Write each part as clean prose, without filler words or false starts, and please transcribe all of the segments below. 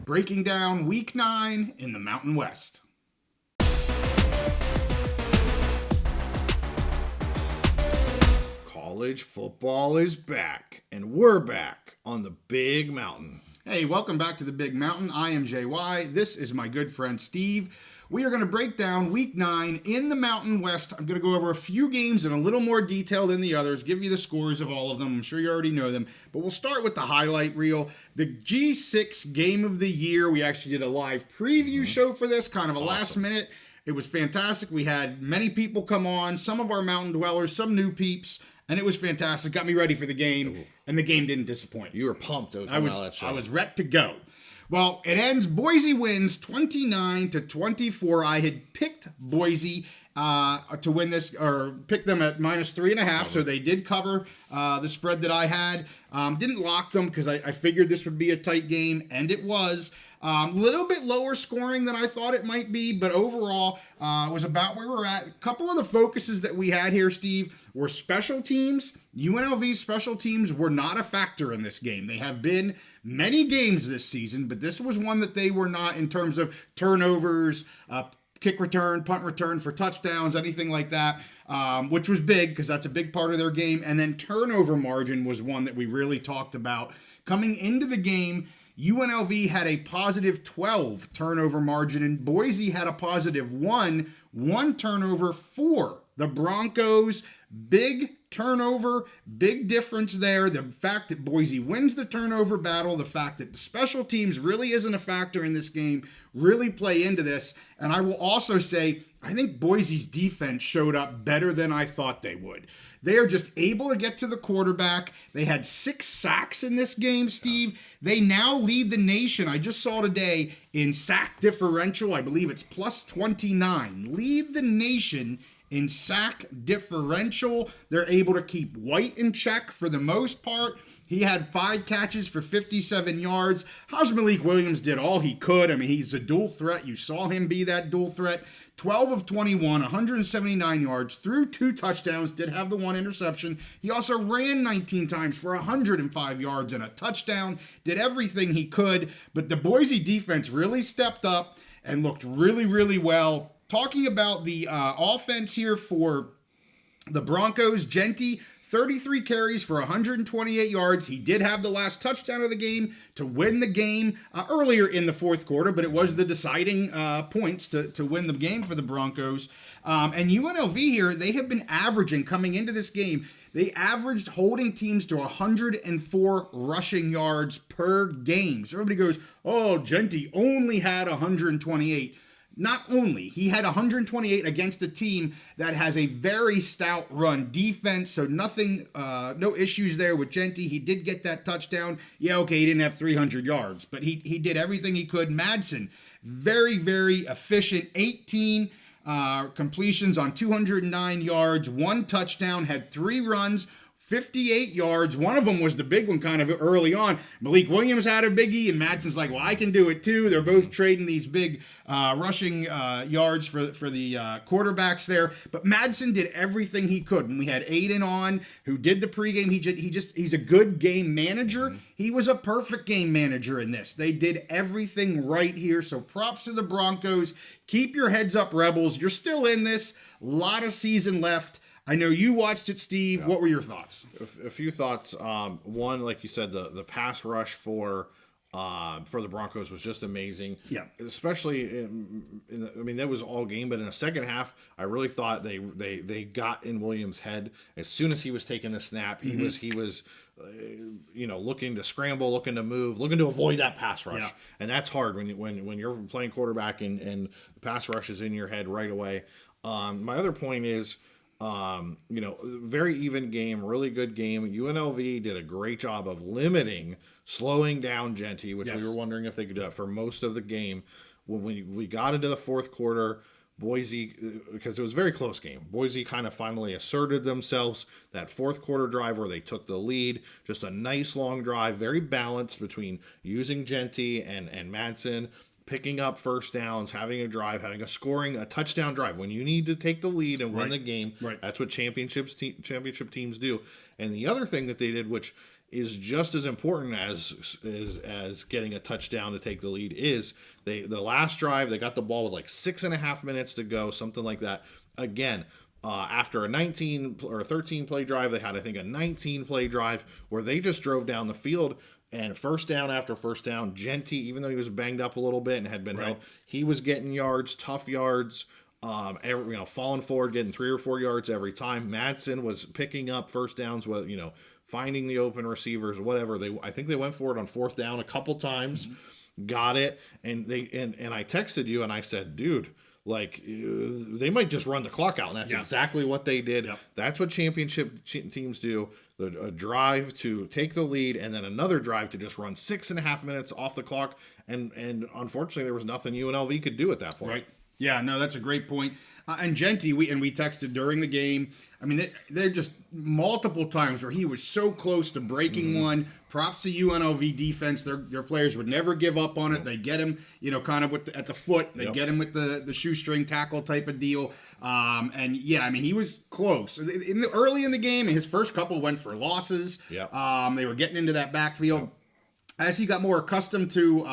breaking down Week 9 in the Mountain West. College football is back, and we're back on the Big Mountain. Hey, welcome back to the Big Mountain. I am JY. This is my good friend Steve. We are going to break down Week 9 in the Mountain West. I'm going to go over a few games in a little more detail than the others, give you the scores of all of them. I'm sure you already know them, but we'll start with the highlight reel. The G6 Game of the Year. We actually did a live preview show for this, kind of a last minute. It was fantastic. We had many people come on, some of our mountain dwellers, some new peeps, and it was fantastic. Got me ready for the game, and the game didn't disappoint. You were pumped. I was ready to go. Well, it ends. Boise wins 29-24. I had picked Boise to win this, or picked them at -3.5, so they did cover the spread that I had. Didn't lock them because I figured this would be a tight game, and it was. A little bit lower scoring than I thought it might be, but overall was about where we're at. A couple of the focuses that we had here, Steve, were special teams. UNLV's special teams were not a factor in this game. They have been many games this season, but this was one that they were not in terms of turnovers, kick return, punt return for touchdowns, anything like that, which was big because that's a big part of their game. And then turnover margin was one that we really talked about. Coming into the game, UNLV had a positive 12 turnover margin, and Boise had a positive 1 turnover for the Broncos. Big turnover, big difference there. The fact that Boise wins the turnover battle, the fact that the special teams really isn't a factor in this game, really play into this. And I will also say, I think Boise's defense showed up better than I thought they would. They are just able to get to the quarterback. They had 6 sacks in this game, Steve. They now lead the nation. I just saw today in sack differential. I believe it's plus 29. Lead the nation in sack differential. They're able to keep White in check for the most part. He had 5 catches for 57 yards. Malik Williams did all he could. I mean, he's a dual threat. You saw him be that dual threat. 12 of 21, 179 yards, threw 2 touchdowns, did have the 1 interception. He also ran 19 times for 105 yards and a touchdown, did everything he could. But the Boise defense really stepped up and looked really, really well. Talking about the offense here for the Broncos, Genty, 33 carries for 128 yards. He did have the last touchdown of the game to win the game earlier in the fourth quarter, but it was the deciding points to win the game for the Broncos. And UNLV here, they have been averaging, coming into this game, they averaged holding teams to 104 rushing yards per game. So everybody goes, oh, Genty only had 128. Not only, he had 128 against a team that has a very stout run defense, so nothing, no issues there with Genty. He did get that touchdown. Yeah, okay, he didn't have 300 yards, but he did everything he could. Madsen, very, very efficient, 18 completions on 209 yards, 1 touchdown, had 3 runs, 58 yards. One of them was the big one kind of early on. Malik Williams had a biggie, and Madsen's like, well, I can do it too. They're both trading these big rushing yards for the quarterbacks there. But Madsen did everything he could. When we had Aiden on, who did the pregame, he's a good game manager. Mm-hmm. He was a perfect game manager in this. They did everything right here. So props to the Broncos. Keep your heads up, Rebels. You're still in this. A lot of season left. I know you watched it, Steve. Yeah. What were your thoughts? A few thoughts. One, like you said, the pass rush for the Broncos was just amazing. Yeah. Especially, I mean, that was all game, but in the second half, I really thought they got in Williams' head. As soon as he was taking the snap, he was looking to scramble, looking to move, looking to avoid that pass rush. Yeah. And that's hard when you're playing quarterback and the pass rush is in your head right away. My other point is, very even game, really good game. UNLV did a great job of slowing down Genty, which we were wondering if they could do that for most of the game. When we got into the fourth quarter, Boise, because it was a very close game, Boise kind of finally asserted themselves. That fourth quarter drive where they took the lead, just a nice long drive, very balanced between using Genty and Madsen, picking up first downs, having a drive, having a touchdown drive. When you need to take the lead and win the game, that's what championship teams do. And the other thing that they did, which is just as important as getting a touchdown to take the lead. Is the last drive, they got the ball with like 6.5 minutes to go, something like that. Again, after a 19 or 13 play drive, they had, I think, a 19 play drive where they just drove down the field. And first down after first down, Genty, even though he was banged up a little bit and had been held, he was getting yards, tough yards, falling forward, getting 3 or 4 yards every time. Madsen was picking up first downs with, finding the open receivers, whatever. I think they went for it on fourth down a couple times, got it, and I texted you and I said, dude, like, they might just run the clock out, and that's exactly what they did. Yep. That's what championship teams do. A drive to take the lead, and then another drive to just run 6.5 minutes off the clock. And unfortunately, there was nothing UNLV could do at that point. Right. Yeah, no, that's a great point. And Genty, we texted during the game. I mean, they're just multiple times where he was so close to breaking one. Props to UNLV defense. Their players would never give up on it. They get him, kind of at the foot. They get him with the shoestring tackle type of deal. And yeah, I mean, he was close. Early in the game, his first couple went for losses. Yep. They were getting into that backfield. Yep. As he got more accustomed to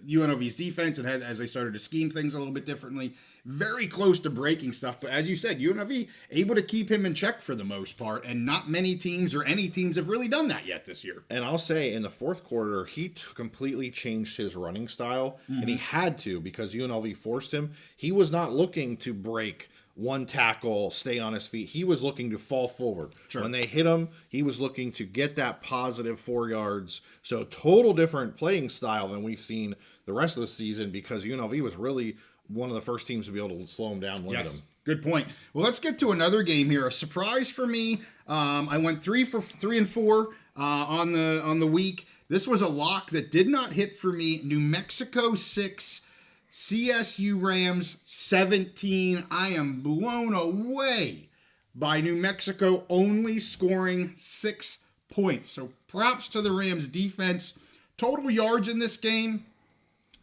UNLV's defense and as they started to scheme things a little bit differently, very close to breaking stuff. But as you said, UNLV able to keep him in check for the most part, and not many teams or any teams have really done that yet this year. And I'll say in the fourth quarter, he completely changed his running style, and he had to because UNLV forced him. He was not looking to break one tackle, stay on his feet. He was looking to fall forward. Sure. When they hit him, he was looking to get that positive 4 yards. So total different playing style than we've seen the rest of the season because UNLV was really one of the first teams to be able to slow him down, limit him. Good point. Well, let's get to another game here. A surprise for me. I went 3 for 3 and 4 on the week. This was a lock that did not hit for me. New Mexico 6. CSU Rams 17. I am blown away by New Mexico only scoring 6 points. So props to the Rams defense. Total yards in this game,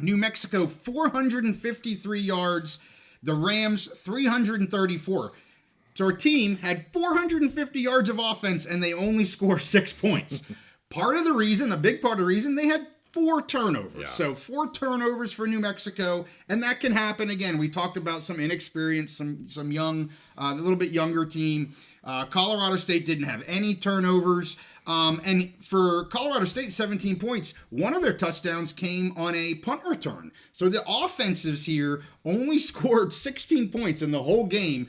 New Mexico 453 yards, the Rams 334. So our team had 450 yards of offense and they only score 6 points. A big part of the reason, they had 4 turnovers. Yeah. So 4 turnovers for New Mexico, and that can happen again. We talked about some inexperience, some young, a little bit younger team. Colorado State didn't have any turnovers. And for Colorado State, 17 points, one of their touchdowns came on a punt return. So the offensives here only scored 16 points in the whole game.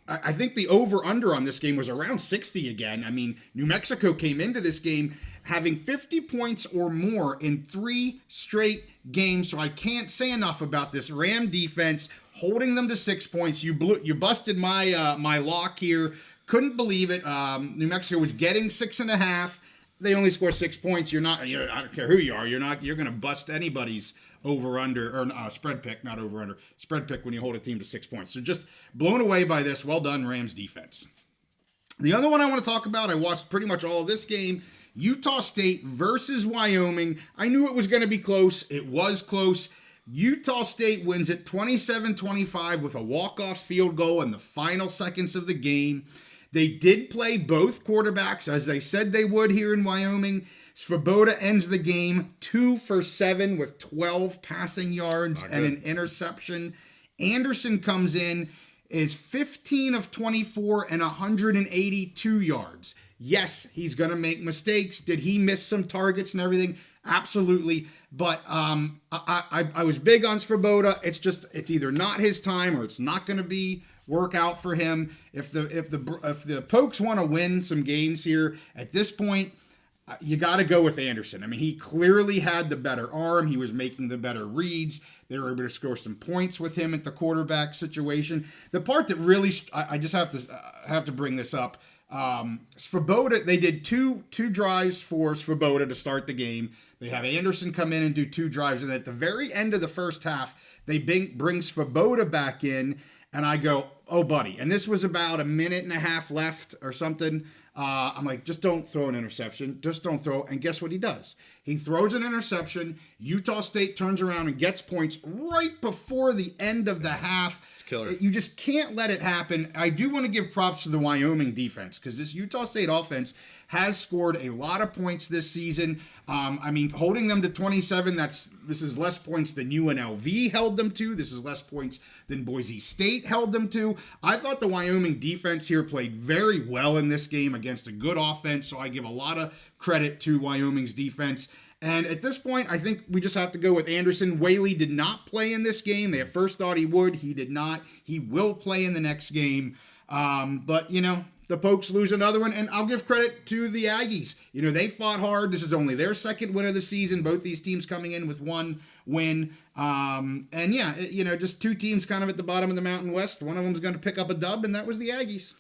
I think the over-under on this game was around 60 again. I mean, New Mexico came into this game having 50 points or more in 3 straight games. So I can't say enough about this Ram defense holding them to 6 points. You busted my lock here. Couldn't believe it. New Mexico was getting 6.5. They only score 6 points. I don't care who you are. You're going to bust anybody's over-under, or spread pick, not over-under. Spread pick when you hold a team to 6 points. So just blown away by this. Well done, Rams defense. The other one I want to talk about, I watched pretty much all of this game. Utah State versus Wyoming. I knew it was going to be close. It was close. Utah State wins it 27-25 with a walk-off field goal in the final seconds of the game. They did play both quarterbacks as they said they would here in Wyoming. Svoboda ends the game 2 for 7 with 12 passing yards and an interception. Anderson comes in, is 15 of 24 and 182 yards. Yes, he's going to make mistakes. Did he miss some targets and everything? Absolutely. But I was big on Svoboda. It's either not his time or it's not going to work out for him. If the Pokes want to win some games here at this point, you got to go with Anderson. I mean, he clearly had the better arm. He was making the better reads. They were able to score some points with him at the quarterback situation. The part that really, I just have to bring this up. Svoboda, they did two drives for Svoboda to start the game. They have Anderson come in and do 2 drives. And at the very end of the first half, they bring Svoboda back in. And I go, oh, buddy. And this was about 1.5 minutes left or something. I'm like, just don't throw an interception. Just don't throw. And guess what he does? He throws an interception. Utah State turns around and gets points right before the end of the half. killer. You just can't let it happen. I do want to give props to the Wyoming defense because this Utah State offense has scored a lot of points this season. I mean, holding them to 27, this is less points than UNLV held them to. This is less points than Boise State held them to. I thought the Wyoming defense here played very well in this game against a good offense, so I give a lot of credit to Wyoming's defense. And at this point, I think we just have to go with Anderson. Whaley did not play in this game. They at first thought he would. He did not. He will play in the next game. But, the Pokes lose another one, and I'll give credit to the Aggies. They fought hard. This is only their second win of the season. Both these teams coming in with one win. Just two teams kind of at the bottom of the Mountain West. One of them is going to pick up a dub, and that was the Aggies.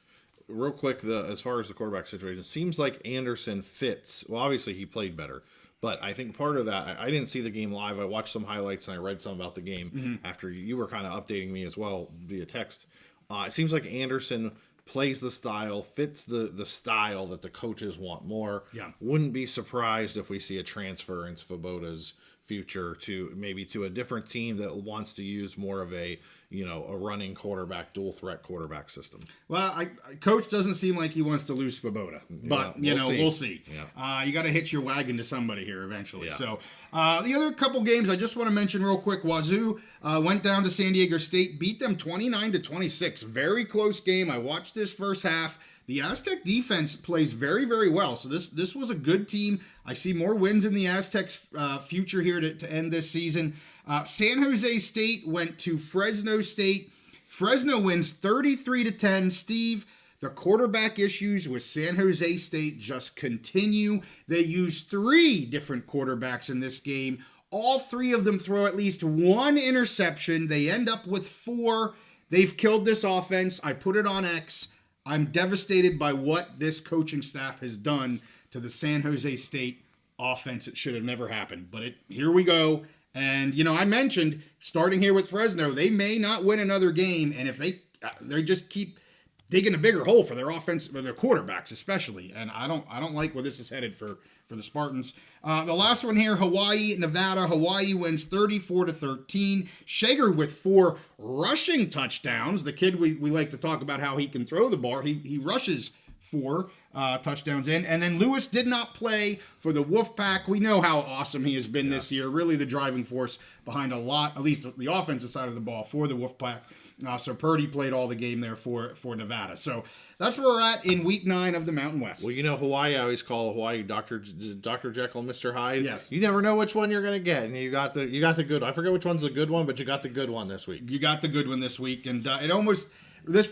Real quick, as far as the quarterback situation, it seems like Anderson fits. Well, obviously he played better. But I think part of that, I didn't see the game live. I watched some highlights and I read some about the game after you were kind of updating me as well via text. It seems like Anderson plays the style, fits the style that the coaches want more. Yeah. Wouldn't be surprised if we see a transfer in Svoboda's future to a different team that wants to use more of a running quarterback, dual threat quarterback system. Well, coach doesn't seem like he wants to lose Svoboda, but we'll see. Yeah. You got to hitch your wagon to somebody here eventually. Yeah. So the other couple games I just want to mention real quick. Wazoo went down to San Diego State, beat them 29-26. Very close game. I watched this first half. The Aztec defense plays very, very well. So this was a good team. I see more wins in the Aztecs' future here to end this season. San Jose State went to Fresno State. Fresno wins 33-10. Steve, the quarterback issues with San Jose State just continue. They use 3 different quarterbacks in this game. All 3 of them throw at least 1 interception. They end up with 4. They've killed this offense. I put it on X. I'm devastated by what this coaching staff has done to the San Jose State offense. It should have never happened, but here we go. And, I mentioned starting here with Fresno, they may not win another game. And if they just keep digging a bigger hole for their offense, for their quarterbacks especially. And I don't like where this is headed for the Spartans. The last one here, Hawaii, Nevada. Hawaii wins 34-13. Shager with 4 rushing touchdowns. The kid we like to talk about how he can throw the ball. He rushes 4 touchdowns in. And then Lewis did not play for the Wolfpack. We know how awesome he has been this year. Really the driving force behind a lot, at least the offensive side of the ball for the Wolfpack. So Purdy played all the game there for Nevada. So that's where we're at in week 9 of the Mountain West. Well, Hawaii, I always call Hawaii Dr. Jekyll and Mr. Hyde. Yes. You never know which one you're going to get. And you got the good one. I forget which one's the good one, but you got the good one this week. You got the good one this week. And it almost,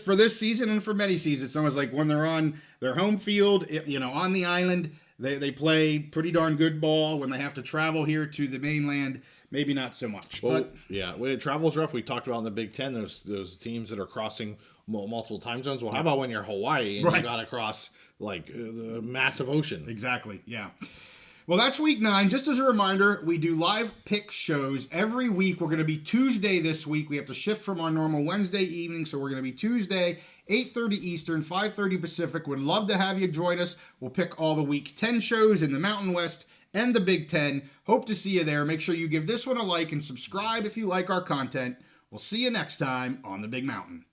for this season and for many seasons, it's almost like when they're on their home field, on the island, they play pretty darn good ball. When they have to travel here to the mainland, maybe not so much. Well, when travel's rough, we talked about in the Big Ten, those teams that are crossing multiple time zones. Well, how about when you're Hawaii and you got to cross the massive ocean? Exactly, yeah. Well, that's week 9. Just as a reminder, we do live pick shows every week. We're going to be Tuesday this week. We have to shift from our normal Wednesday evening, so we're going to be Tuesday, 8:30 Eastern, 5:30 Pacific. Would love to have you join us. We'll pick all the week 10 shows in the Mountain West and the Big Ten. Hope to see you there. Make sure you give this one a like and subscribe if you like our content. We'll see you next time on the Big Mountain.